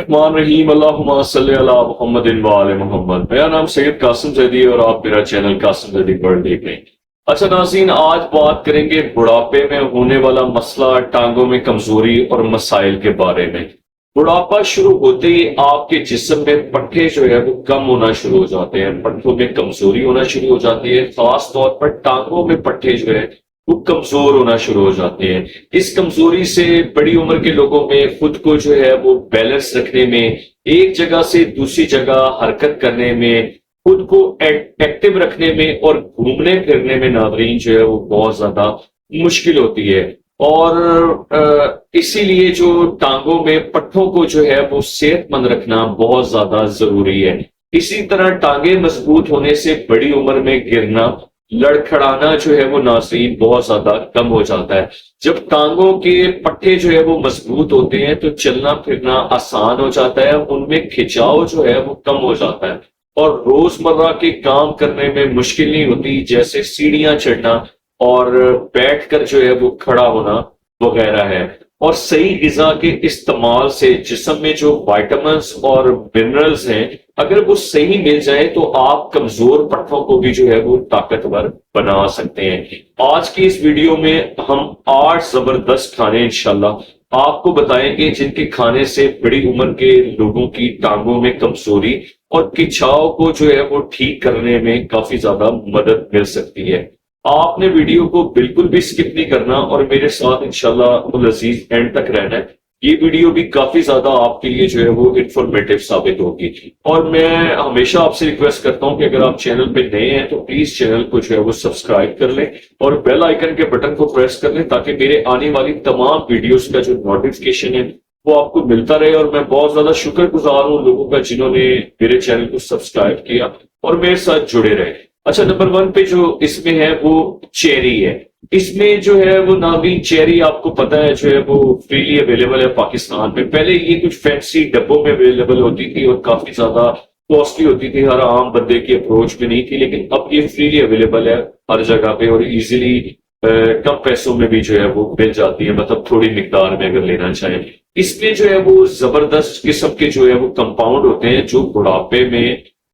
الرحمن الرحیم اللہم صلی علی محمد وآل محمد۔ میرا نام سید قاسم زیدی اور آپ میرا چینل قاسم زیدی پر دیکھ رہے ہیں۔ اچھا ناظرین، آج بات کریں گے بڑھاپے میں ہونے والا مسئلہ ٹانگوں میں کمزوری اور مسائل کے بارے میں۔ بڑھاپا شروع ہوتے ہی آپ کے جسم میں پٹھے جو ہے وہ کم ہونا شروع ہو جاتے ہیں، پٹھوں میں کمزوری ہونا شروع ہو جاتی ہے، خاص طور پر ٹانگوں میں پٹھے جو ہے وہ کمزور ہونا شروع ہو جاتے ہیں۔ اس کمزوری سے بڑی عمر کے لوگوں میں خود کو جو ہے وہ بیلنس رکھنے میں، ایک جگہ سے دوسری جگہ حرکت کرنے میں، خود کو ایکٹیو رکھنے میں اور گھومنے پھرنے میں ناظرین جو ہے وہ بہت زیادہ مشکل ہوتی ہے۔ اور اسی لیے جو ٹانگوں میں پٹھوں کو جو ہے وہ صحت مند رکھنا بہت زیادہ ضروری ہے۔ اسی طرح ٹانگیں مضبوط ہونے سے بڑی عمر میں گرنا، لڑکھڑانا جو ہے وہ ناظرین بہت زیادہ کم ہو جاتا ہے۔ جب ٹانگوں کے پٹھے جو ہے وہ مضبوط ہوتے ہیں تو چلنا پھرنا آسان ہو جاتا ہے، ان میں کھچاؤ جو ہے وہ کم ہو جاتا ہے اور روزمرہ کے کام کرنے میں مشکل نہیں ہوتی، جیسے سیڑھیاں چڑھنا اور بیٹھ کر جو ہے وہ کھڑا ہونا وغیرہ ہے۔ اور صحیح غذا کے استعمال سے جسم میں جو وائٹامنس اور منرلز ہیں، اگر وہ صحیح مل جائے تو آپ کمزور پٹھوں کو بھی جو ہے وہ طاقتور بنا سکتے ہیں۔ آج کی اس ویڈیو میں ہم 8 زبردست کھانے انشاءاللہ آپ کو بتائیں گے جن کے کھانے سے بڑی عمر کے لوگوں کی ٹانگوں میں کمزوری اور کھچاؤ کو جو ہے وہ ٹھیک کرنے میں کافی زیادہ مدد مل سکتی ہے۔ آپ نے ویڈیو کو بالکل بھی سکپ نہیں کرنا اور میرے ساتھ انشاءاللہ العزیز اینڈ تک رہنا ہے۔ یہ ویڈیو بھی کافی زیادہ آپ کے لیے جو ہے وہ انفارمیٹیو ثابت ہوگی، اور میں ہمیشہ آپ سے ریکویسٹ کرتا ہوں کہ اگر آپ چینل پہ نئے ہیں تو پلیز چینل کو جو ہے وہ سبسکرائب کر لیں اور بیل آئیکن کے بٹن کو پریس کر لیں تاکہ میرے آنے والی تمام ویڈیوز کا جو نوٹیفکیشن ہے وہ آپ کو ملتا رہے۔ اور میں بہت زیادہ شکر گزار ہوں لوگوں کا جنہوں نے میرے چینل کو سبسکرائب کیا اور میرے ساتھ جڑے رہے۔ اچھا، نمبر 1 پہ جو اس میں ہے وہ چیری ہے۔ اس میں جو ہے وہ ناظرین چیری آپ کو پتا ہے جو ہے وہ فریلی اویلیبل ہے پاکستان میں۔ پہلے یہ کچھ فینسی ڈبوں میں اویلیبل ہوتی تھی اور کافی زیادہ کاسٹلی ہوتی تھی، ہر عام بندے کی اپروچ میں نہیں تھی، لیکن اب یہ فریلی اویلیبل ہے ہر جگہ پہ اور ایزیلی کم پیسوں میں بھی جو ہے وہ مل جاتی ہے، مطلب تھوڑی مقدار میں اگر لینا چاہیں۔ اس میں جو ہے وہ زبردست قسم کے جو ہے وہ کمپاؤنڈ ہوتے ہیں جو بڑھاپے میں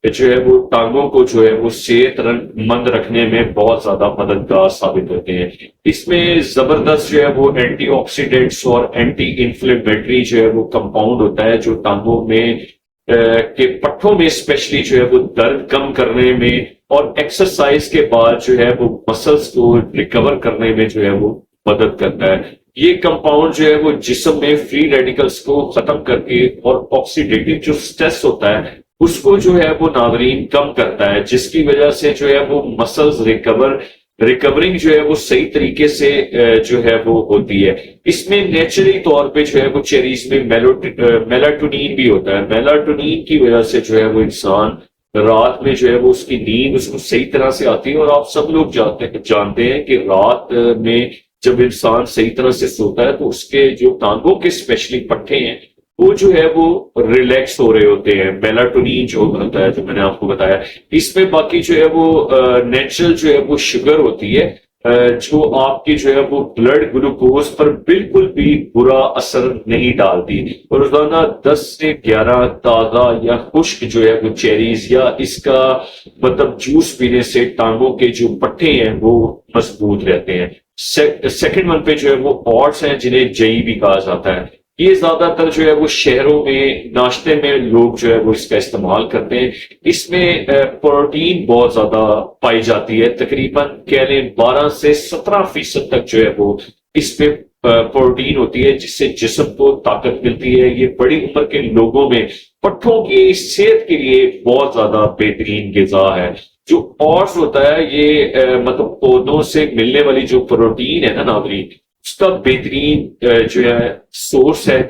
جو ہے وہ ٹانگوں کو جو ہے وہ صحت مند رکھنے میں بہت زیادہ مددگار ثابت ہوتے ہیں۔ اس میں زبردست جو ہے وہ اینٹی آکسیڈنٹس اور اینٹی انفلیمیٹری جو ہے وہ کمپاؤنڈ ہوتا ہے جو ٹانگوں میں کے پٹھوں میں اسپیشلی جو ہے وہ درد کم کرنے میں اور ایکسرسائز کے بعد جو ہے وہ مسلز کو ریکور کرنے میں جو ہے وہ مدد کرتا ہے۔ یہ کمپاؤنڈ جو ہے وہ جسم میں فری ریڈیکلز کو ختم کر کے اور آکسیڈیٹو جو سٹریس ہوتا ہے اس کو جو ہے وہ ناظرین کم کرتا ہے، جس کی وجہ سے جو ہے وہ مسلز ریکورنگ جو ہے وہ صحیح طریقے سے جو ہے وہ ہوتی ہے۔ اس میں نیچرلی طور پہ جو ہے وہ چیریز میں میلاٹونین بھی ہوتا ہے۔ میلاٹونین کی وجہ سے جو ہے وہ انسان رات میں جو ہے وہ اس کی نیند اس کو صحیح طرح سے آتی ہے، اور آپ سب لوگ جانتے ہیں کہ رات میں جب انسان صحیح طرح سے سوتا ہے تو اس کے جو ٹانگوں کے اسپیشلی پٹھے ہیں وہ جو ہے وہ ریلیکس ہو رہے ہوتے ہیں، میلاٹونین جو ہوتا ہے جو میں نے آپ کو بتایا۔ اس میں باقی جو ہے وہ نیچرل جو ہے وہ شوگر ہوتی ہے جو آپ کی جو ہے وہ بلڈ گلوکوز پر بالکل بھی برا اثر نہیں ڈالتی۔ اور روزانہ 10 سے 11 تازہ یا خشک جو ہے وہ چیریز یا اس کا مطلب جوس پینے سے ٹانگوں کے جو پٹھے ہیں وہ مضبوط رہتے ہیں۔ سیکنڈ 1 پہ جو ہے وہ اوٹس ہیں جنہیں جئی بھی کہا جاتا ہے۔ یہ زیادہ تر جو ہے وہ شہروں میں ناشتے میں لوگ جو ہے وہ اس کا استعمال کرتے ہیں۔ اس میں پروٹین بہت زیادہ پائی جاتی ہے، تقریباً کہہ لیں 12 سے 17% تک جو ہے وہ اس میں پروٹین ہوتی ہے، جس سے جسم کو طاقت ملتی ہے۔ یہ بڑی عمر کے لوگوں میں پٹھوں کی صحت کے لیے بہت زیادہ بہترین غذا ہے۔ جو اوٹس ہوتا ہے یہ مطلب پودوں سے ملنے والی جو پروٹین ہے نا ناظرین، اس کا بہترین جو ہے سورس ہے۔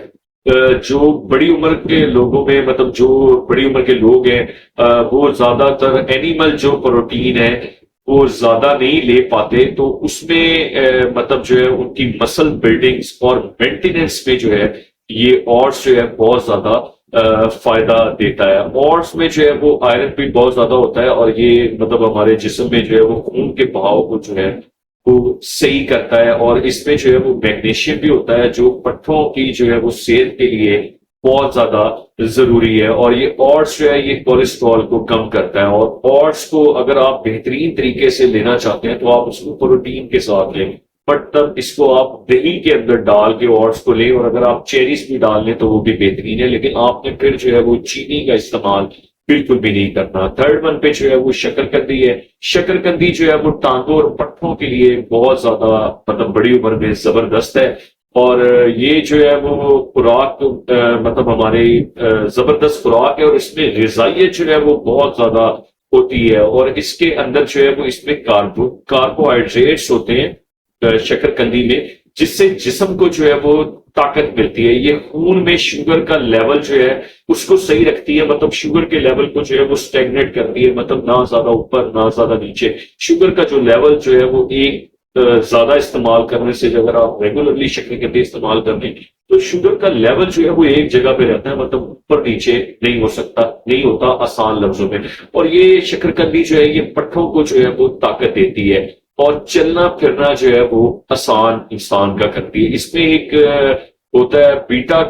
جو بڑی عمر کے لوگوں میں مطلب جو بڑی عمر کے لوگ ہیں وہ زیادہ تر اینیمل جو پروٹین ہے وہ زیادہ نہیں لے پاتے، تو اس میں مطلب جو ہے ان کی مسل بلڈنگز اور مینٹیننس میں جو ہے یہ اوٹس جو ہے بہت زیادہ فائدہ دیتا ہے۔ اوٹس میں جو ہے وہ آئرن بھی بہت زیادہ ہوتا ہے اور یہ مطلب ہمارے جسم میں جو ہے وہ خون کے بہاؤ کو جو ہے وہ صحیح کرتا ہے، اور اس میں جو ہے وہ میگنیشیم بھی ہوتا ہے جو پٹھوں کی جو ہے وہ صحت کے لیے بہت زیادہ ضروری ہے، اور یہ اوٹس جو ہے یہ کولیسٹرول کو کم کرتا ہے، اور اوٹس کو اگر آپ بہترین طریقے سے لینا چاہتے ہیں تو آپ اس کو پروٹین کے ساتھ لیں، بٹ تب اس کو آپ دہی کے اندر ڈال کے اوٹس کو لیں، اور اگر آپ چیریز بھی ڈال لیں تو وہ بھی بہترین ہے، لیکن آپ نے پھر جو ہے وہ چینی کا استعمال بالکل بھی نہیں کرنا۔ تھرڈ ون پہ جو ہے وہ شکرکندی ہے۔ شکرکندی جو ہے وہ ٹانگوں اور پٹھوں کے لیے بہت زیادہ مطلب بڑی عمر میں زبردست ہے، اور یہ جو ہے وہ خوراک مطلب ہماری زبردست خوراک ہے، اور اس میں غذائیت جو ہے وہ بہت زیادہ ہوتی ہے، اور اس کے اندر جو ہے وہ اس میں کاربوہائیڈریٹس ہوتے ہیں شکرکندی میں، جس سے جسم کو جو ہے وہ طاقت ملتی ہے۔ یہ خون میں شوگر کا لیول جو ہے اس کو صحیح رکھتی ہے، مطلب شوگر کے لیول کو جو ہے وہ سٹیگنیٹ کرتی ہے، مطلب نہ زیادہ اوپر نہ زیادہ نیچے۔ شوگر کا جو لیول جو ہے وہ ایک زیادہ استعمال کرنے سے، اگر آپ ریگولرلی شکرکندی استعمال کر لیں تو شوگر کا لیول جو ہے وہ ایک جگہ پہ رہتا ہے، مطلب اوپر نیچے نہیں ہوتا آسان لفظوں میں۔ اور یہ شکرکندی جو ہے یہ پٹھوں کو جو ہے وہ طاقت دیتی ہے، اور چلنا پھرنا جو ہے وہ آسان انسان کا کرتی ہے۔ اس میں ایک ہوتا ہے بیٹا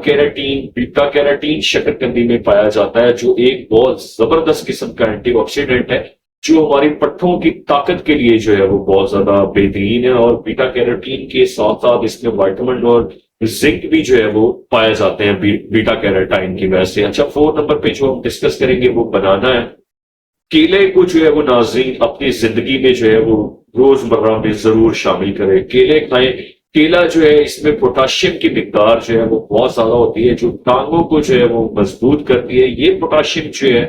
کیراٹین شکرکندی میں پایا جاتا ہے، جو ایک بہت زبردست قسم کا اینٹی آکسیڈنٹ ہے، جو ہماری پٹھوں کی طاقت کے لیے جو ہے وہ بہت زیادہ بہترین ہے۔ اور بیٹا کیراٹین کے ساتھ ساتھ اس میں وائٹامن اور زنک بھی جو ہے وہ پائے جاتے ہیں بیٹا کیراٹین کی وجہ سے۔ اچھا، 4 نمبر پہ جو ہم ڈسکس کریں گے وہ بنانا ہے۔ کیلے کو جو ہے وہ ناظرین اپنی زندگی میں جو ہے وہ روزمرہ میں ضرور شامل کریں، کیلے کھائیں۔ کیلا جو ہے اس میں پوٹاشیم کی مقدار جو ہے وہ بہت زیادہ ہوتی ہے، جو ٹانگوں کو جو ہے وہ مضبوط کرتی ہے۔ یہ پوٹاشیم جو ہے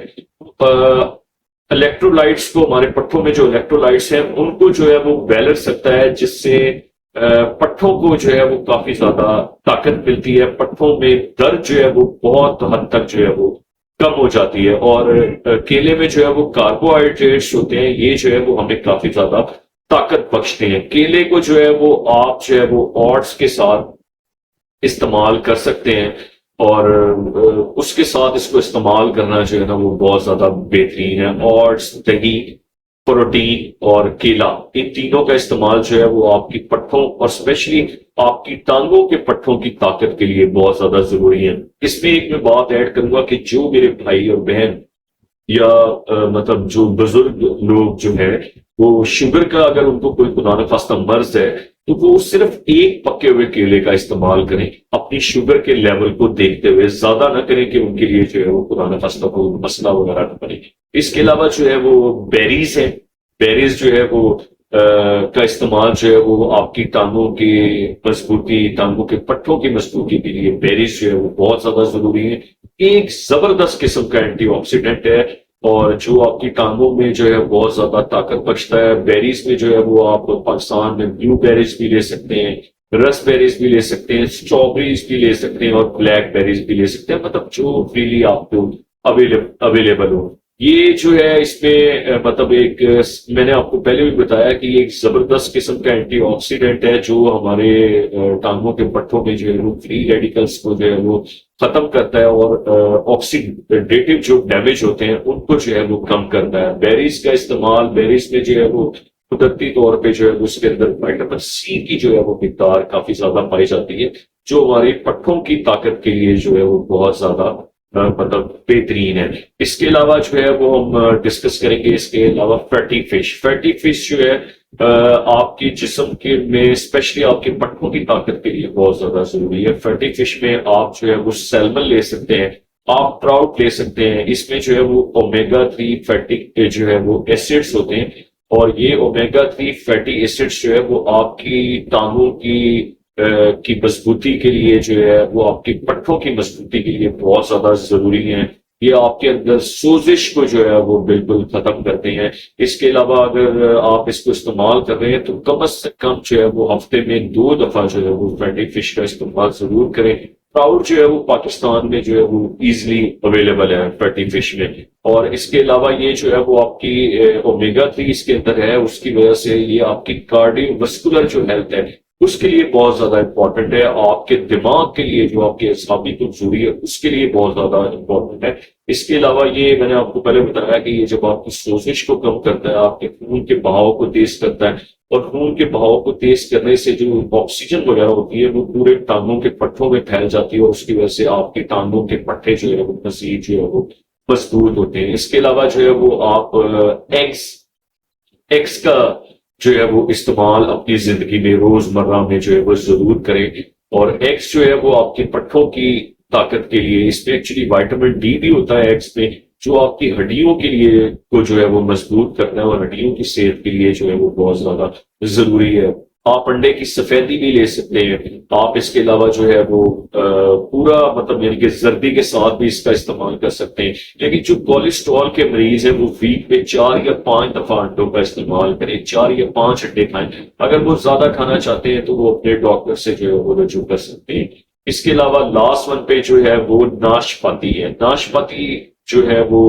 الیکٹرولائٹس کو، ہمارے پٹھوں میں جو الیکٹرولائٹس ہیں ان کو جو ہے وہ بیلنس رکھتا ہے، جس سے پٹھوں کو جو ہے وہ کافی زیادہ طاقت ملتی ہے، پٹھوں میں درد جو ہے وہ بہت حد تک جو ہے وہ کم ہو جاتی ہے، اور کیلے میں جو ہے وہ کاربوہائیڈریٹس ہوتے ہیں، یہ جو ہے وہ ہمیں کافی زیادہ طاقت بخشتے ہیں۔ کیلے کو جو ہے وہ آپ جو ہے وہ اوٹس کے ساتھ استعمال کر سکتے ہیں، اور اس کے ساتھ اس کو استعمال کرنا جو ہے نا وہ بہت زیادہ بہترین ہے۔ اوٹس، دہی، پروٹین اور کیلا، ان تینوں کا استعمال جو ہے وہ آپ کی پٹھوں اور اسپیشلی آپ کی ٹانگوں کے پٹھوں کی طاقت کے لیے بہت زیادہ ضروری ہے۔ اس میں ایک میں بات ایڈ کروں گا کہ جو میرے بھائی اور بہن یا مطلب جو بزرگ لوگ جو ہے وہ شوگر کا اگر ان کو کوئی خدا نخواستہ مرض ہے تو وہ صرف ایک پکے ہوئے کیلے کا استعمال کریں، اپنی شوگر کے لیول کو دیکھتے ہوئے، زیادہ نہ کریں کہ ان کے لیے جو ہے وہ خدا نخواستہ کوئی مسئلہ وغیرہ نہ بنے۔ اس کے علاوہ جو ہے وہ بیریز ہیں، بیریز جو ہے وہ کا استعمال جو ہے وہ آپ کی ٹانگوں کی مضبوطی، ٹانگوں کے پٹھوں کی مضبوطی کے لیے بیریز جو ہے وہ بہت زیادہ ضروری ہے۔ ایک زبردست قسم کا اینٹی آکسیڈنٹ ہے، اور جو آپ کی ٹانگوں میں جو ہے بہت زیادہ طاقت بخشتا ہے۔ بیریز میں جو ہے وہ آپ پاکستان میں بلو بیریز بھی لے سکتے ہیں، رس بیریز بھی لے سکتے ہیں، اسٹرابریز بھی لے سکتے ہیں، اور بلیک بیریز بھی لے سکتے ہیں، مطلب جو فریلی آپ کو اویلیبل ہو۔ یہ جو ہے اس میں مطلب ایک میں نے آپ کو پہلے بھی بتایا کہ یہ ایک زبردست قسم کا اینٹی آکسیڈنٹ ہے، جو ہمارے ٹانگوں کے پٹھوں میں جو ہے وہ فری ریڈیکلز کو جو ہے وہ ختم کرتا ہے، اور آکسیڈیٹیو جو ڈیمیج ہوتے ہیں ان کو جو ہے وہ کم کرتا ہے۔ بیریز کا استعمال، بیریز میں جو ہے وہ قدرتی طور پہ جو ہے اس کے اندر وائٹامن سی کی جو ہے وہ مقدار کافی زیادہ پائی جاتی ہے، جو ہماری پٹھوں کی طاقت کے لیے جو ہے وہ بہت زیادہ مطلب بہترین ہے۔ اس کے علاوہ جو ہے وہ ہم ڈسکس کریں گے، اس کے علاوہ فیٹی فش جو ہے آپ کی جسم کے میں اسپیشلی آپ کے پٹھوں کی طاقت کے لیے بہت زیادہ ضروری ہے۔ فیٹی فش میں آپ جو ہے وہ سیلمن لے سکتے ہیں، آپ ٹراؤٹ لے سکتے ہیں، اس میں جو ہے وہ اومیگا 3 فیٹی جو ہے وہ ایسڈز ہوتے ہیں، اور یہ اومیگا 3 فیٹی ایسڈز جو ہے وہ آپ کی ٹانگوں کی مضبوطی کے لیے جو ہے وہ آپ کی پٹھوں کی مضبوطی کے لیے بہت زیادہ ضروری ہیں۔ یہ آپ کے اندر سوزش کو جو ہے وہ بالکل ختم کرتے ہیں۔ اس کے علاوہ اگر آپ اس کو استعمال کر رہے ہیں تو کم از کم جو ہے وہ ہفتے میں 2 دفعہ جو ہے وہ فیٹی فش کا استعمال ضرور کریں۔ ٹراؤٹ جو ہے وہ پاکستان میں جو ہے وہ ایزلی اویلیبل ہے فیٹی فش میں، اور اس کے علاوہ یہ جو ہے وہ آپ کی اومیگا 3 اس کے اندر ہے، اس کی وجہ سے یہ آپ کی کارڈیو واسکولر جو ہیلتھ ہے اس کے لیے بہت زیادہ امپورٹنٹ ہے. آپ کے دماغ کے لیے جو آپ کی اعصابی کمزوری ہے اس کے لیے بہت زیادہ امپورٹنٹ ہے. اس کے علاوہ یہ میں نے آپ کو پہلے بتایا کہ یہ جب آپ کی سوزش کو کم کرتا ہے، آپ کے خون کے بہاؤ کو تیز کرتا ہے، اور خون کے بہاؤ کو تیز کرنے سے جو آکسیجن وغیرہ ہوتی ہے وہ پورے ٹانگوں کے پٹھوں میں پھیل جاتی ہے، اور اس کی وجہ سے آپ کے ٹانگوں کے پٹھے جو ہے وہ مزید جو ہے وہ مضبوط ہوتے ہیں. اس کے علاوہ جو ہے وہ آپ ایگز کا جو ہے وہ استعمال اپنی زندگی میں روزمرہ میں جو ہے وہ ضرور کریں. اور ایگز جو ہے وہ آپ کے پٹھوں کی طاقت کے لیے، اس میں ایکچولی وائٹامن ڈی بھی ہوتا ہے ایگز میں، جو آپ کی ہڈیوں کے لیے کو جو ہے وہ مضبوط کرتا ہے اور ہڈیوں کی صحت کے لیے جو ہے وہ بہت زیادہ ضروری ہے. آپ انڈے کی سفیدی بھی لے سکتے ہیں. آپ اس کے علاوہ جو ہے وہ پورا مطلب یعنی کہ زردی کے ساتھ بھی اس کا استعمال کر سکتے ہیں. لیکن جو کولیسٹرول کے مریض ہیں وہ ویک میں 4 یا 5 دفعہ انڈوں کا استعمال کریں، 4 یا 5 انڈے کھائیں. اگر وہ زیادہ کھانا چاہتے ہیں تو وہ اپنے ڈاکٹر سے جو ہے وہ رجوع کر سکتے ہیں. اس کے علاوہ لاسٹ ون پہ جو ہے وہ ناشپاتی ہے. ناشپاتی جو ہے وہ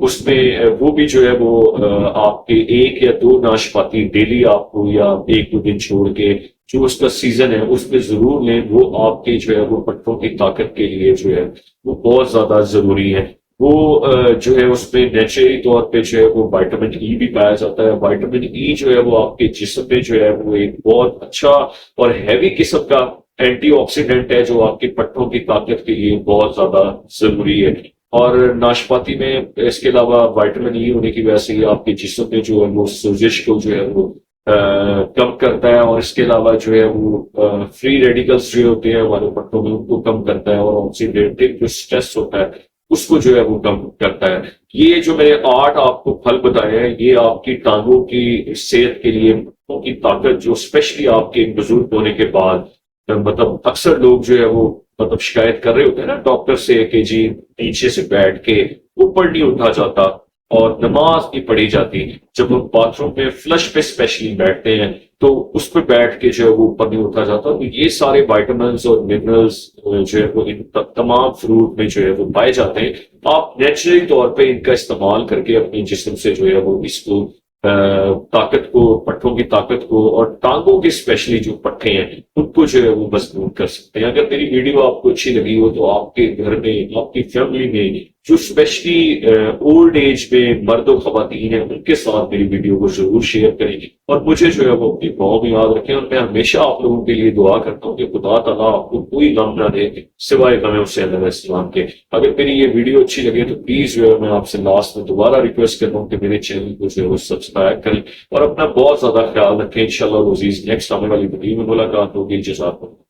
اس میں وہ بھی جو ہے وہ آپ کے 1 یا 2 ناشپاتی ڈیلی آپ کو، یا 1-2 دن چھوڑ کے جو اس کا سیزن ہے اس میں ضرور لیں. وہ آپ کے جو ہے وہ پٹھوں کی طاقت کے لیے جو ہے وہ بہت زیادہ ضروری ہے. وہ جو ہے اس میں نیچرلی طور پہ جو ہے وہ وائٹامن ای بھی پایا جاتا ہے. وائٹامن ای جو ہے وہ آپ کے جسم میں جو ہے وہ ایک بہت اچھا اور ہیوی قسم کا اینٹی آکسیڈنٹ ہے جو آپ کے پٹھوں کی طاقت کے لیے بہت زیادہ ضروری ہے. اور ناشپاتی میں اس کے علاوہ وائٹامن ای ہونے کی وجہ سے آپ کے جسم میں جو ہے وہ سوزش کو جو ہے وہ کم کرتا ہے، اور اس کے علاوہ جو ہے وہ فری ریڈیکلز جو ہوتے ہیں ہمارے پٹھوں میں ان کو کم کرتا ہے، اور آکسیڈیٹو جو اسٹریس ہوتا ہے اس کو جو ہے وہ کم کرتا ہے. یہ جو میں نے 8 آپ کو پھل بتائے ہیں یہ آپ کی ٹانگوں کی صحت کے لیے، پٹھوں کی طاقت جو اسپیشلی آپ کے بزرگ ہونے کے بعد، مطلب اکثر لوگ جو ہے وہ مطلب شکایت کر رہے ہوتے ہیں نا ڈاکٹر سے کہ جی نیچے سے بیٹھ کے اوپر نہیں اٹھا جاتا اور نماز نہیں پڑھی جاتی. جب ہم باتھ روم میں فلش پہ اسپیشلی بیٹھتے ہیں تو اس پہ بیٹھ کے جو ہے وہ اوپر نہیں اٹھا جاتا. تو یہ سارے وائٹامنس اور منرلز جو ہے وہ ان تمام فروٹ میں جو ہے وہ پائے جاتے ہیں. آپ نیچرلی طور پہ ان کا استعمال کر کے اپنے جسم سے جو ہے وہ اس کو طاقت کو، پٹھوں کی طاقت کو، اور ٹانگوں کے اسپیشلی جو پٹھے ہیں ان کو جو ہے وہ مضبوط کر سکتے ہیں. اگر میری ویڈیو آپ کو اچھی لگی ہو تو آپ کے گھر میں، آپ کی فیملی میں جو اسپیشلی اولڈ ایج میں مرد و خواتین ہیں ان کے ساتھ میری ویڈیو کو ضرور شیئر کریں گے، اور مجھے جو ہے وہ اپنی دعاؤں میں یاد رکھیں. اور میں ہمیشہ آپ لوگوں کے لیے دعا کرتا ہوں کہ خدا تعالیٰ آپ کو کوئی غم نہ دے سوائے غم حسین علیہ السلام کے. اگر میری یہ ویڈیو اچھی لگے تو پلیز جو ہے میں آپ سے لاسٹ میں دوبارہ ریکویسٹ کرتا ہوں کہ میرے چینل کو جو ہے وہ سبسکرائب کریں، اور اپنا بہت زیادہ خیال رکھیں. انشاءاللہ عزیز نیکسٹ آنے والی ویڈیو میں ملاقات ہوگی. جزاک اللہ.